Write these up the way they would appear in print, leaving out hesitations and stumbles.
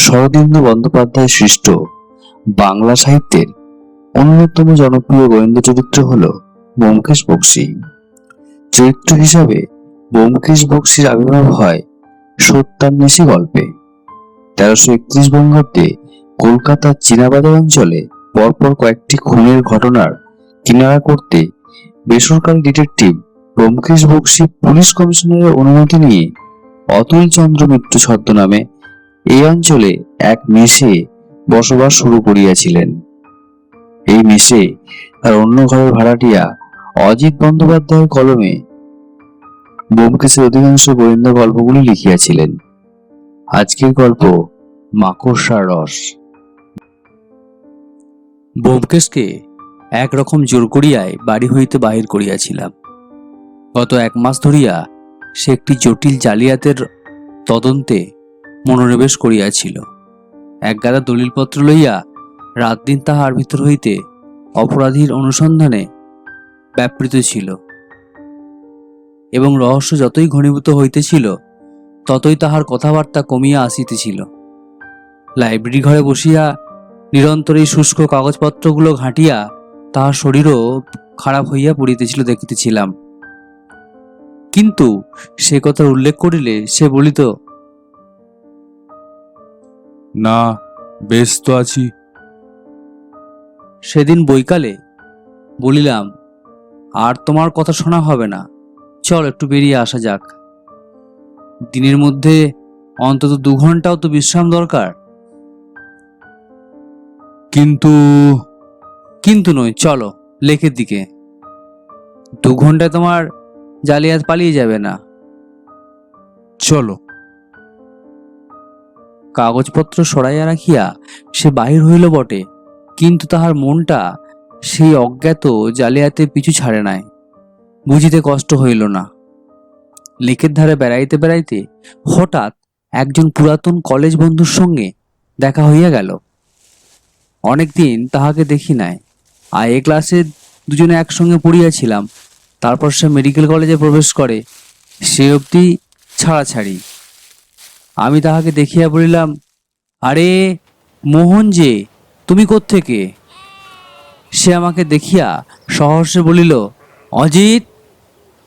শরদিন্দু বন্দ্যোপাধ্যায় সৃষ্ট বাংলা সাহিত্যের অন্যতম জনপ্রিয় গোয়েন্দা চরিত্র হল ব্যোমকেশ বক্সী। চরিত্র হিসাবে ব্যোমকেশ বক্সীর আবির্ভাব হয় সত্যান্বেষী গল্পে। 1331 বঙ্গাব্দে কলকাতার চীনাবাজার অঞ্চলে পরপর কয়েকটি খুনের ঘটনার কিনারা করতে বেসরকারি ডিটেকটিভ ব্যোমকেশ বক্সী পুলিশ কমিশনারের অনুমতি নিয়ে অতুল চন্দ্র মিত্র ছদ্মনামে এই অঞ্চলে এক মেসে বসবাস শুরু করিয়াছিলেন। এই মেসে তার অন্য ঘরের ভাড়াটিয়া অজিত বন্দ্যোপাধ্যায়ের কলমে ব্যোমকেশের অধিকাংশ গোয়েন্দা গল্পগুলি লিখিয়াছিলেন। আজকের গল্প মাকড়সার রস। ব্যোমকেশকে একরকম জোর করিয়াই বাড়ি হইতে বাহির করিয়াছিলাম। গত 1 মাস ধরিয়া সে একটি জটিল জালিয়াতের তদন্তে মনোনিবেশ করিয়াছিল। একগাদা দলিলপত্র লইয়া রাত দিন তাহার ভিতর হইতে অপরাধীর অনুসন্ধানে ব্যাপৃত ছিল এবং রহস্য যতই ঘনীভূত হইতেছিল ততই তাহার কথাবার্তা কমিয়া আসিতেছিল। লাইব্রেরি ঘরে বসিয়া নিরন্তর এই শুষ্ক কাগজপত্রগুলো ঘাঁটিয়া তাহার শরীরও খারাপ হইয়া পড়িতেছিল দেখিতেছিলাম। কিন্তু সে কথার উল্লেখ করিলে সে বলিত, না, বেশ তো আছি। সেদিন বৈকালে বলিলাম, আর তোমার কথা শোনা হবে না, চল একটু বেরিয়ে আসা যাক। দিনের মধ্যে অন্তত 2 ঘন্টাও তো বিশ্রাম দরকার। কিন্তু নয়, চলো লেকের দিকে। 2 ঘন্টায় তোমার জালিয়াত পালিয়ে যাবে না। চলো। কাগজপত্র সরাইয়া রাখিয়া সে বাহির হইল বটে, কিন্তু তাহার মনটা সেই অজ্ঞাত জালিয়াতে পিছু ছাড়ে নাই। বুঝিতে কষ্ট হইল না। লেকের ধারে বেড়াইতে বেড়াইতে হঠাৎ একজন পুরাতন কলেজ বন্ধুর সঙ্গে দেখা হইয়া গেল। অনেকদিন তাহাকে দেখি নাই। এ ক্লাসে দুজনে একসঙ্গে পড়িয়াছিলাম। তারপর সে মেডিকেল কলেজে প্রবেশ করে, সে অবধি ছাড়াছাড়ি। আমি তাহাকে দেখিয়া বলিলাম, আরে মোহন যে, তুমি কোত্থেকে? সে আমাকে দেখিয়া সহর্ষে বলিল, অজিত,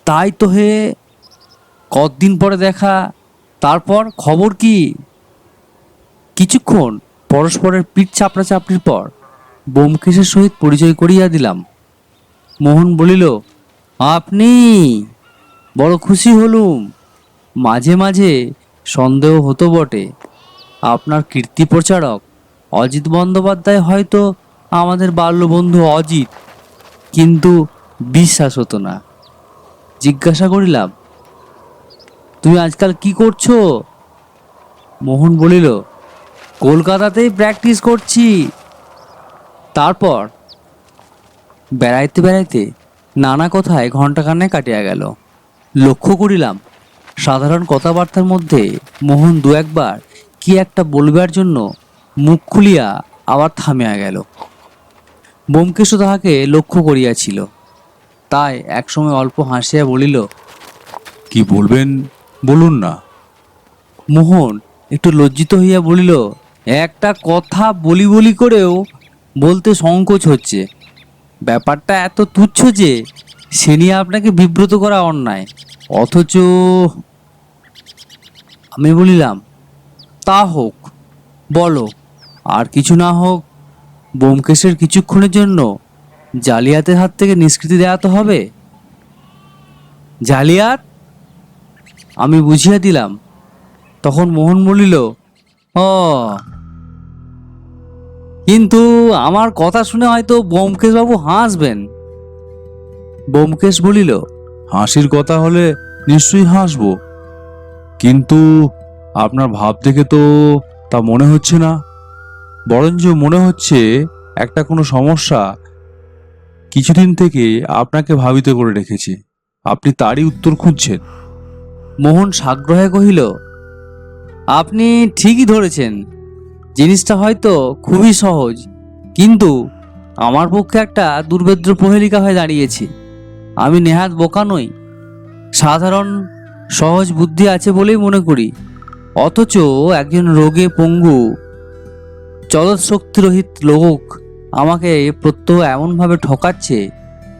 তাই তো হে, কতদিন পরে দেখা। তারপর খবর কি? কিছুক্ষণ পরস্পরের পিঠ চাপড়াচাপড়ির পর ব্যোমকেশের সহিত পরিচয় করিয়া দিলাম। মোহন বলিল, আপনি? বড় খুশি হলুম। মাঝে মাঝে সন্দেহ হতো বটে, আপনার কীর্তি প্রচারক অজিত বন্দ্যোপাধ্যায় হয়তো আমাদের বাল্যবন্ধু অজিত, কিন্তু বিশ্বাস হতো না। জিজ্ঞাসা করিলাম, তুমি আজকাল কি করছো? মোহন বলিল, কলকাতাতেই প্র্যাকটিস করছি। তারপর বেড়াইতে বেড়াইতে নানা কথায় ঘণ্টাখানেক কাটিয়া গেল। লক্ষ্য করিলাম, সাধারণ কথাবার্তার মধ্যে মোহন 2-1 বার কি একটা বলবার জন্য মুখ খুলিয়া আবার থামিয়া গেল। ব্যোমকেশও তাহাকে লক্ষ্য করিয়াছিল, তাই একসময় অল্প হাসিয়া বলিল, কি বলবেন বলুন না। মোহন একটু লজ্জিত হইয়া বলিল, একটা কথা বলি বলি করেও বলতে সংকোচ হচ্ছে। ব্যাপারটা এত তুচ্ছ যে সে নিয়ে আপনাকে বিব্রত করা অন্যায়। অথচ আমি বলিলাম, তা হোক, বলো। আর কিছু না হোক, ব্যোমকেশের কিছুক্ষণের জন্য জালিয়াতের হাত থেকে নিষ্কৃতি দেওয়া তো হবে। জালিয়াত? আমি বুঝিয়া দিলাম। তখন মোহন বলিল, ও, কিন্তু আমার কথা শুনে হয়তো ব্যোমকেশ বাবু হাসবেন। ব্যোমকেশ বলিল, হাসির কথা হলে নিশ্চয়ই হাসবো, কিন্তু আপনার ভাব দেখে তো তা মনে হচ্ছে না। বরঞ্চ মনে হচ্ছে একটা কোনো সমস্যা কিছুদিন থেকে আপনাকে ভাবিত করে রেখেছে। আপনি তারই উত্তর খুঁজছেন। মোহন সাগ্রহে কহিল, আপনি ঠিকই ধরেছেন। জিনিসটা হয়তো খুবই সহজ, কিন্তু আমার পক্ষে একটা দুর্ভেদ্য প্রহেলিকা হয়ে দাঁড়িয়েছে। আমি নেহাত বোকা নই, সাধারণ সহজ বুদ্ধি আছে বলেই মনে করি। অথচ একজন রোগে পঙ্গু চলৎশক্তিরহিত লোক আমাকে প্রত্যহ এমনভাবে ঠকাচ্ছে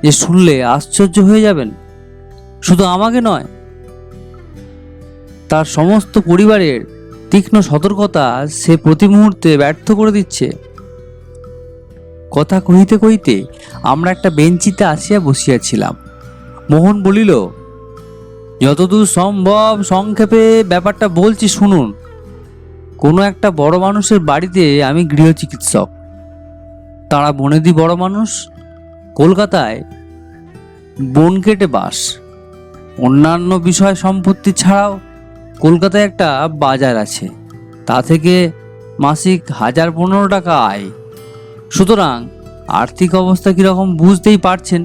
যে শুনলে আশ্চর্য হয়ে যাবেন। শুধু আমাকে নয়, তার সমস্ত পরিবারের তীক্ষ্ণ সতর্কতা সে প্রতি মুহূর্তে ব্যর্থ করে দিচ্ছে। কথা কহিতে কহিতে আমরা একটা বেঞ্চিতে আসিয়া বসিয়াছিলাম। মোহন বলিল, যতদূর সম্ভব সংক্ষেপে ব্যাপারটা বলছি শুনুন। কোনো একটা বড় মানুষের বাড়িতে আমি গৃহ চিকিৎসক। তারা বনেদি বড় মানুষ, কলকাতায় বন কেটে বাস। অন্যান্য বিষয় সম্পত্তি ছাড়াও কলকাতায় একটা বাজার আছে, তা থেকে মাসিক 1015 টাকা আয়। সুতরাং আর্থিক অবস্থা কিরকম বুঝতেই পারছেন।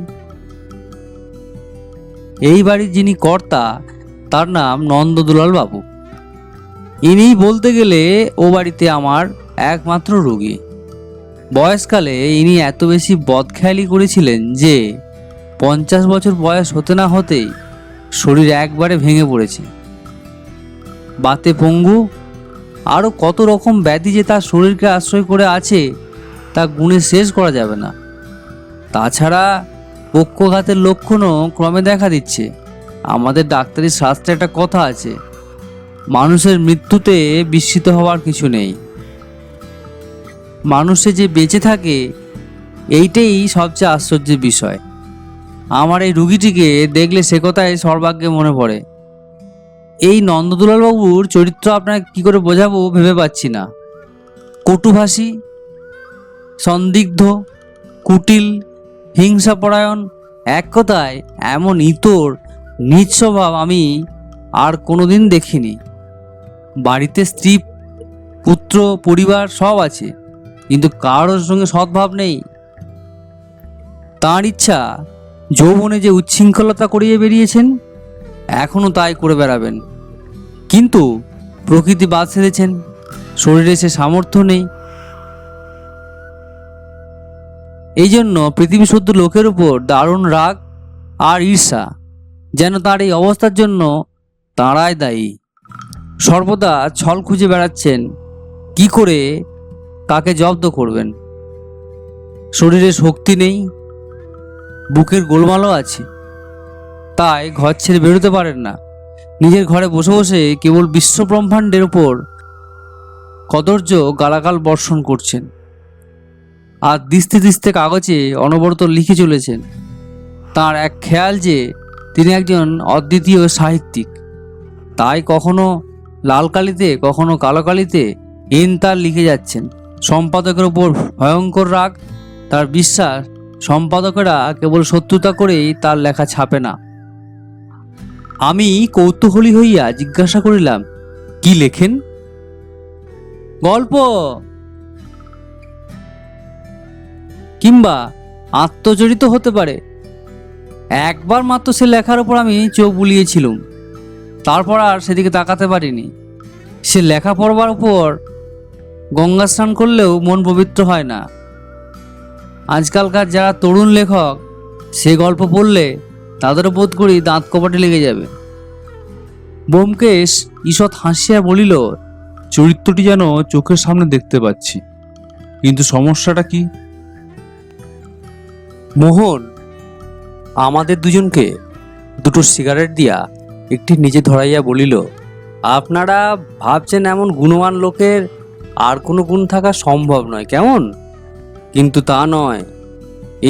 এই বাড়ির যিনি কর্তা তার নাম নন্দদুলাল বাবু। ইনি বলতে গেলে ও বাড়িতে আমার একমাত্র রোগী। বয়সকালে ইনি এত বেশি বদখেয়ালি করেছিলেন যে 50 বছর বয়স হতে না হতেই শরীর একবারে ভেঙে পড়েছে। বাতে পঙ্গু, আরও কত রকম ব্যাধি যে তার শরীরকে আশ্রয় করে আছে তা গুণে শেষ করা যাবে না। তাছাড়া পক্ষঘাতের লক্ষণও ক্রমে দেখা দিচ্ছে। আমাদের ডাক্তারি শাস্ত্রে একটা কথা আছে, মানুষের মৃত্যুতে বিস্মিত হওয়ার কিছু নেই। মানুষে যে বেঁচে থাকে এইটাই সবচেয়ে আশ্চর্যের বিষয়। আমার এই রুগীটিকে দেখলে সে কথাই সর্বাগ্যে মনে পড়ে। এই নন্দদুলাল বাবুর চরিত্র আপনাকে কি করে বোঝাবো ভেবে পাচ্ছি না। কটুভাষী, সন্দিগ্ধ, কুটিল, হিংসাপরায়ণ, এক কথায় এমন ইতর নীচ স্বভাব আমি আর কোনোদিন দেখিনি। বাড়িতে স্ত্রী, পুত্র, পরিবার সব আছে, কিন্তু কারোর সঙ্গে সদ্ভাব নেই। তাঁর ইচ্ছা যৌবনে যে উচ্ছৃঙ্খলতা করিয়ে বেরিয়েছেন এখনো তাই করে বেড়াবেন, কিন্তু প্রকৃতি বাদ সেধেছেন, শরীরে সে সামর্থ্য নেই। এই জন্য পৃথিবী শুদ্ধ লোকের উপর দারুণ রাগ আর ঈর্ষা, যেন তার এই অবস্থার জন্য তাঁরাই দায়ী। সর্বদা ছল খুঁজে বেড়াচ্ছেন কি করে কাকে জব্দ করবেন। শরীরে শক্তি নেই, বুকের গোলমালও আছে, তাই ঘর ছেড়ে বেরোতে পারেন না। নিজের ঘরে বসে বসে কেবল বিশ্বব্রহ্মাণ্ডের উপর কদর্য গালাগাল বর্ষণ করছেন, আর দিস্তে দিস্তে কাগজে অনবরত লিখে চলেছেন। তার এক খেয়াল যে তিনি একজন অদ্বিতীয় সাহিত্যিক, তাই কখনো লাল কালিতে কখনো কালো কালিতে তার লিখে যাচ্ছেন। সম্পাদকের ওপর ভয়ঙ্কর রাগ। তার বিশ্বাস সম্পাদকেরা কেবল শত্রুতা করেই তার লেখা ছাপে না। আমি কৌতূহলী হইয়া জিজ্ঞাসা করিলাম, কি লেখেন? গল্প কিংবা আত্মচরিত হতে পারে। একবার মাত্র সে লেখার উপর আমি চোখ বুলিয়েছিলাম, তারপর আর সেদিকে তাকাতে পারিনি। সে লেখা পড়বার উপর গঙ্গা স্নান করলেও মন পবিত্র হয় না। আজকালকার যারা তরুণ লেখক সে গল্প পড়লে তাদেরও বোধ করি দাঁত কপাটে লেগে যাবে। ব্যোমকেশ ঈষৎ হাসিয়া বলিল, চরিত্রটি যেন চোখের সামনে দেখতে পাচ্ছি, কিন্তু সমস্যাটা কি? মোহন আমাদের দুজনকে দুটো সিগারেট দিয়া একটি নিজে ধরাইয়া বলিল, আপনারা ভাবছেন এমন গুণবান লোকের আর কোনো গুণ থাকা সম্ভব নয়, কেমন? কিন্তু তা নয়,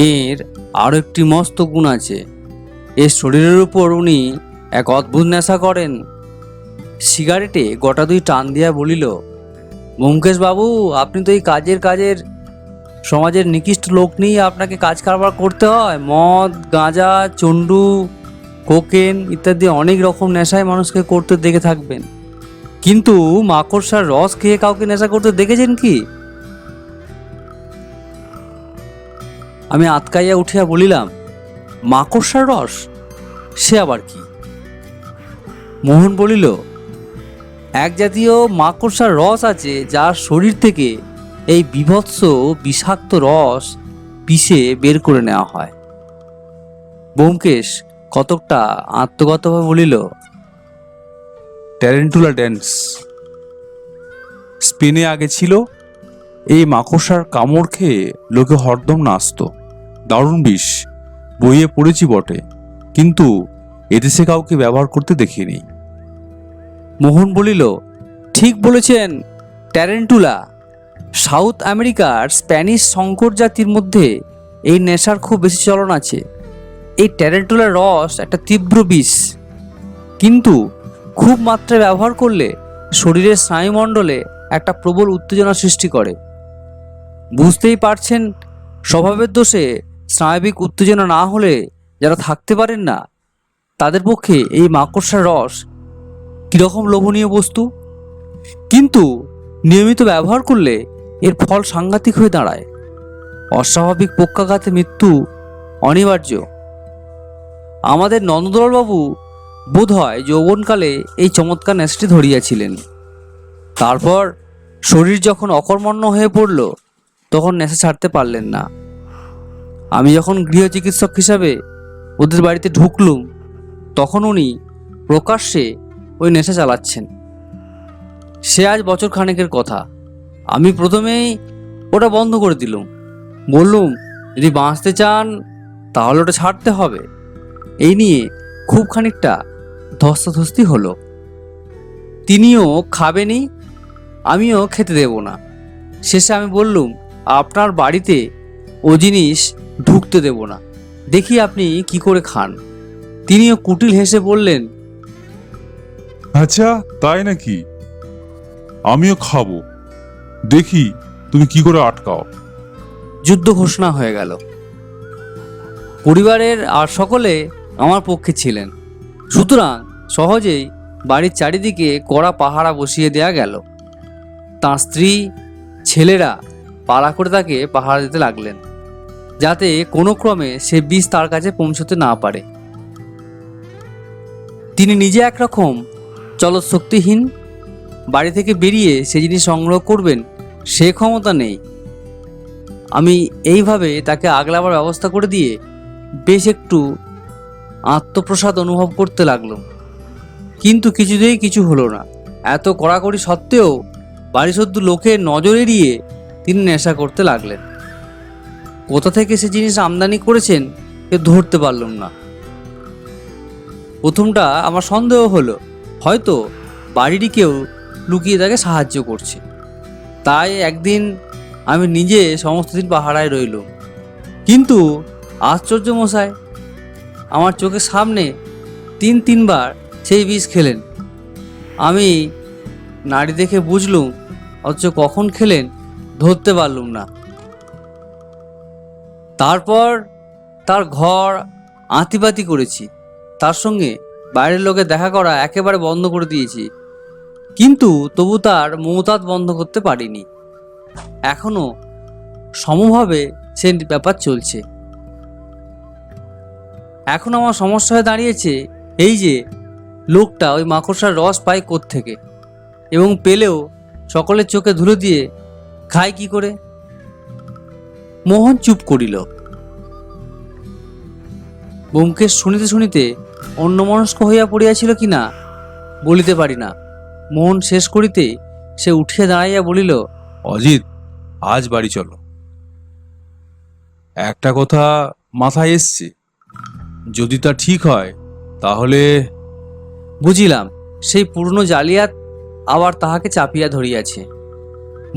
এর আরও একটি মস্ত গুণ আছে। এর শরীরের উপর উনি এক অদ্ভুত নেশা করেন। সিগারেটে গোটা দুই টান দিয়া বলিল, ব্যোমকেশ বাবু, আপনি তো এই কাজের সমাজের নিকৃষ্ট লোক নিয়ে আপনাকে কাজ কারবার করতে হয়। মদ, গাঁজা, চন্ডু, কোকেন ইত্যাদি অনেক রকম নেশায় মানুষকে করতে দেখে থাকবেন, কিন্তু মাকড়সার রস খেয়ে কাউকে নেশা করতে দেখেছেন কি? আমি আতকাইয়া উঠিয়া বলিলাম, মাকড়সার রস সে আবার কি? মোহন বলিল, এক জাতীয় মাকড়সার রস আছে যার শরীর থেকে এই বীভৎস বিষাক্ত রস পিষে বের করে নেওয়া হয়। ব্যোমকেশ কতকটা আত্মগতভাবে বলিল, ট্যারেন্টুলা ড্যান্স। স্পেনে আগে ছিল, এই মাকড়সার কামড় খেয়ে লোকে হরদম নাচত। দারুণ বিষ, বইয়ে পড়েছি বটে, কিন্তু এদেশে কাউকে ব্যবহার করতে দেখিনি। মোহন বলিল, ঠিক বলেছেন ট্যারেন্টুলা। সাউথ আমেরিকার স্প্যানিশ সংকর জাতির মধ্যে এই নেশার খুব বেশি চলন আছে। এই ট্যারেন্টুলার রস একটা তীব্র বিষ, কিন্তু খুব মাত্রায় ব্যবহার করলে শরীরের স্নায়ুমণ্ডলে একটা প্রবল উত্তেজনা সৃষ্টি করে। বুঝতেই পারছেন, স্বভাবের দোষে স্নায়বিক উত্তেজনা না হলে যারা থাকতে পারেন না, তাদের পক্ষে এই মাকড়সার রস কীরকম লোভনীয় বস্তু। কিন্তু নিয়মিত ব্যবহার করলে এর ফল সাংঘাতিক হয়ে দাঁড়ায়। অস্বাভাবিক পক্ষাঘাতে মৃত্যু অনিবার্য। আমাদের নন্দলালবাবু বোধ হয় যৌবনকালে এই চমৎকার নেশাটি ধরিয়াছিলেন। তারপর শরীর যখন অকর্মণ্য হয়ে পড়ল, তখন নেশা ছাড়তে পারলেন না। আমি যখন গৃহ চিকিৎসক হিসাবে ওদের বাড়িতে ঢুকলুম, তখন উনি প্রকাশ্যে ওই নেশা চালাচ্ছেন। সে আজ বছর খানেকের কথা। আমি প্রথমেই ওটা বন্ধ করে দিলুম। বললুম, যদি বাঁচতে চান তাহলে ওটা ছাড়তে হবে। এই নিয়ে খুব খানিকটা ধস্তাধস্তি হলো। তিনিও খাবেনি, আমিও খেতে দেব না। শেষে আমি বললুম, আপনার বাড়িতে ও জিনিস ঢুকতে দেব না, দেখি আপনি কি করে খান। তিনিও কুটিল হেসে বললেন, আচ্ছা তাই নাকি, আমিও খাবো, দেখি তুমি কি করে আটকাও। যুদ্ধ ঘোষণা হয়ে গেল। পরিবারের আর সকলে আমার পক্ষে ছিলেন, সুতরাং সহজেই বাড়ির চারিদিকে কড়া পাহারা বসিয়ে দেয়া গেল। তাঁর স্ত্রী, ছেলেরা পালা করে তাকে পাহারা দিতে লাগলেন, যাতে কোনো ক্রমে সে বিষ তার কাছে পৌঁছতে না পারে। তিনি নিজে একরকম চলৎশক্তিহীন। বাড়ি থেকে বেরিয়ে সে জিনিস সংগ্রহ করবেন সে ক্ষমতা নেই। আমি এইভাবে তাকে আগলাবার ব্যবস্থা করে দিয়ে বেশ একটু আত্মপ্রসাদ অনুভব করতে লাগলাম। কিন্তু কিছুতেই কিছু হলো না। এত কড়াকড়ি সত্ত্বেও বাড়িসুদ্ধ লোকের নজর এড়িয়ে তিনি নেশা করতে লাগলেন। কোথা থেকে সে জিনিস আমদানি করেছেন এ ধরতে পারলাম না। প্রথমটা আমার সন্দেহ হলো, হয়তো বাড়িরই কেউ লুকিয়ে তাকে সাহায্য করছে। তাই একদিন আমি নিজে সমস্ত দিন পাহারায় রইলাম। কিন্তু আশ্চর্য মশাই, আমার চোখের সামনে তিনবার সেই বিষ খেলেন। আমি নাড়ি দেখে বুঝলুম, অথচ কখন খেলেন ধরতে পারলুম না। তারপর তার ঘর আঁতিপাতি করেছি, তার সঙ্গে বাইরের লোকে দেখা করা একেবারে বন্ধ করে দিয়েছি, কিন্তু তবু তার মৌতাত বন্ধ করতে পারিনি। এখনো সমভাবে সে ব্যাপার চলছে। এখন আমার সমস্যা হয়ে দাঁড়িয়েছে এই যে, লোকটা ওই মাকড়সার রস পায় কোত্থেকে, এবং পেলেও সকলের চোখে ধুলো দিয়ে খায় কি করে। মোহন চুপ করিল। ব্যোমকেশ শুনিতে শুনিতে অন্যমনস্ক হইয়া পড়িয়াছিল কিনা বলিতে পারি না। মোহন শেষ করিতে সে উঠিয়া দাঁড়াইয়া বলিল, অজিত, আজ বাড়ি চলো। একটা কথা মাথায় এসছে, যদি তা ঠিক হয় তাহলে। বুঝিলাম সেই পুরনো জালিয়াত আবার তাহাকে চাপিয়া ধরিয়াছে।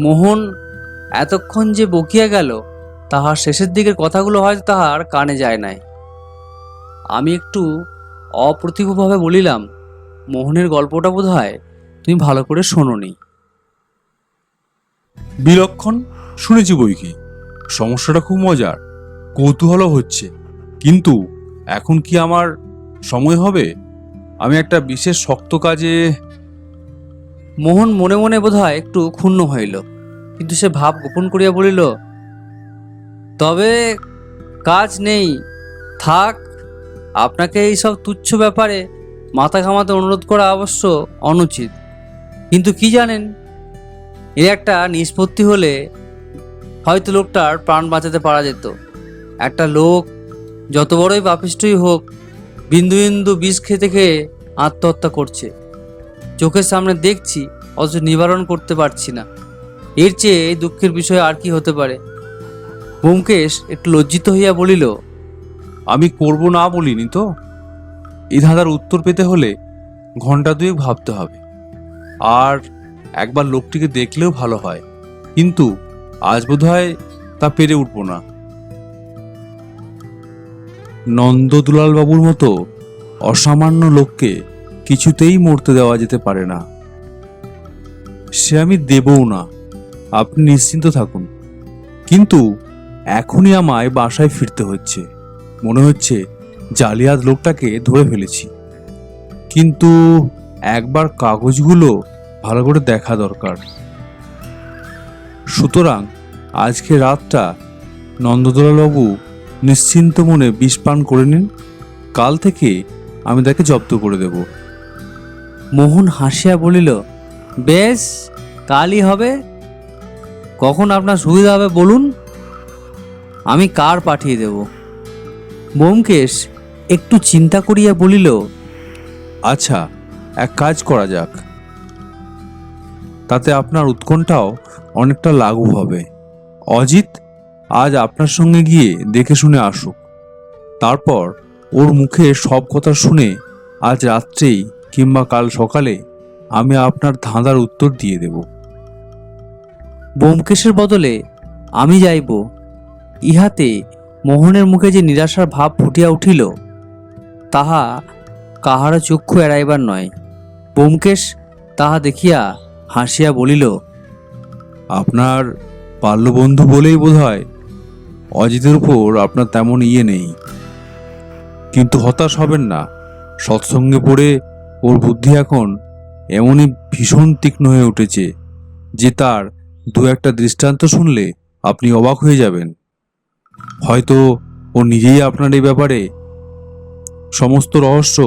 মোহন এতক্ষণ যে বকিয়া গেল, তাহার শেষের দিকের কথাগুলো হয়তো তাহার কানে যায় নাই। আমি একটু অপ্রতিভভাবে বলিলাম, মোহনের গল্পটা বোধ হয় তুমি ভালো করে শোনোনি। বিলক্ষণ শুনেছি বই কি, সমস্যাটা খুব মজার, কৌতূহল হচ্ছে, কিন্তু এখন কি আমার সময় হবে? আমি একটা বিশেষ শক্ত কাজে। মোহন মনে মনে বোধ হয় একটু ক্ষুণ্ণ হইল, কিন্তু সে ভাব গোপন করিয়া বলিল, তবে কাজ নেই, থাক। আপনাকে এইসব তুচ্ছ ব্যাপারে মাথা ঘামাতে অনুরোধ করা অবশ্য অনুচিত, কিন্তু কি জানেন, এর একটা নিষ্পত্তি হলে হয়তো লোকটার প্রাণ বাঁচাতে পারা যেত। একটা লোক যত বড়ই পাপিষ্ঠই হোক, বিন্দু বিন্দু বিষ খেতে খেয়ে আত্মহত্যা করছে, চোখের সামনে দেখছি, অথচ নিবারণ করতে পারছি না। এর চেয়ে দুঃখের বিষয় আর কি হতে পারে? ব্যোমকেশ একটু লজ্জিত হইয়া বলিল, আমি করব না বলিনি তো। এই ধাঁধার উত্তর পেতে হলে ঘন্টা দুয়েক ভাবতে হবে, আর একবার লোকটিকে দেখলেও ভালো হয়, কিন্তু আজ বোধহয় তা পেরে উঠব না। নন্দদুলাল বাবুর মতো অসামান্য লোককে কিছুতেই মরতে দেওয়া যেতে পারে না। সে আমি দেবও না, আপনি নিশ্চিন্ত থাকুন। কিন্তু এখনই আমায় বাসায় ফিরতে হচ্ছে। মনে হচ্ছে জালিয়াত লোকটাকে ধরে ফেলেছি, কিন্তু একবার কাগজগুলো ভালো করে দেখা দরকার। সুতরাং আজকে রাতটা নন্দদুলালবাবু নিশ্চিন্ত মনে বিষ পান করে নিন, কাল থেকে আমি তাকে জব্দ করে দেব। মোহন হাসিয়া বলিল, বেশ, কালই হবে। কখন আপনার সুবিধা হবে বলুন, আমি কার পাঠিয়ে দেব। ব্যোমকেশ একটু চিন্তা করিয়া বলিল, আচ্ছা, এক কাজ করা যাক, তাতে আপনার উৎকণ্ঠাও অনেকটা লাঘব হবে। অজিত আজ আপনার সঙ্গে গিয়ে দেখে শুনে আসুক, তারপর ওর মুখে সব কথা শুনে আজ রাত্রেই কিংবা কাল সকালে আমি আপনার ধাঁধার উত্তর দিয়ে দেব। ব্যোমকেশের বদলে আমি যাইব। ইহাতে মোহনের মুখে যে নিরাশার ভাব ফুটিয়া উঠিল, তাহা কাহারও চক্ষু এড়াইবার নয়। ব্যোমকেশ তাহা দেখিয়া হাসিয়া বলিল, আপনার বাল্যবন্ধু বলেই বোধহয় অজিতের উপর আপনার তেমন ইয়ে নেই। কিন্তু হতাশ হবেন না, সৎসঙ্গে পড়ে ওর বুদ্ধি এখন এমনই ভীষণ তীক্ষ্ণ হয়ে উঠেছে যে তার দু একটা দৃষ্টান্ত শুনলে আপনি অবাক হয়ে যাবেন। হয়তো ও নিজেই আপনার এই ব্যাপারে সমস্ত রহস্য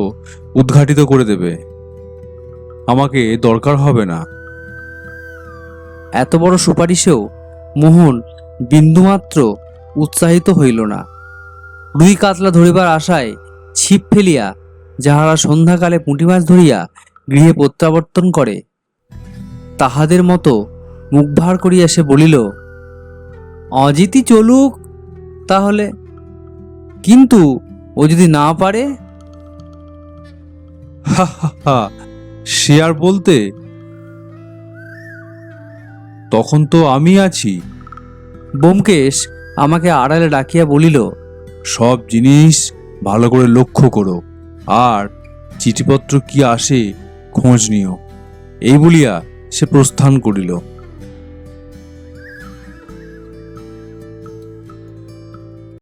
উদ্ঘাটিত করে দেবে। আমাকে দরকার হবে না। এত বড় সুপারিশেও মোহন বিন্দুমাত্র উৎসাহিত হইল না। রুই কাতলা ধরিবার আশায় ছিপ ফেলিয়া যাহারা সন্ধ্যাকালে পুঁটি মাছ ধরিয়া গৃহে প্রত্যাবর্তন করে, তাহাদের মতো মুখ ভার করিয়া সে বলিল, অজিতই চলুক তাহলে, কিন্তু ও যদি না পারে? হা হা হা, সে আর বলতে, তখন তো আমি আছি। ব্যোমকেশ আমাকে আড়ালে ডাকিয়া বলিল, সব জিনিস ভালো করে লক্ষ্য করো, আর চিঠিপত্র কি আসে খোঁজ নিও। এই বলিয়া সে প্রস্থান করিল।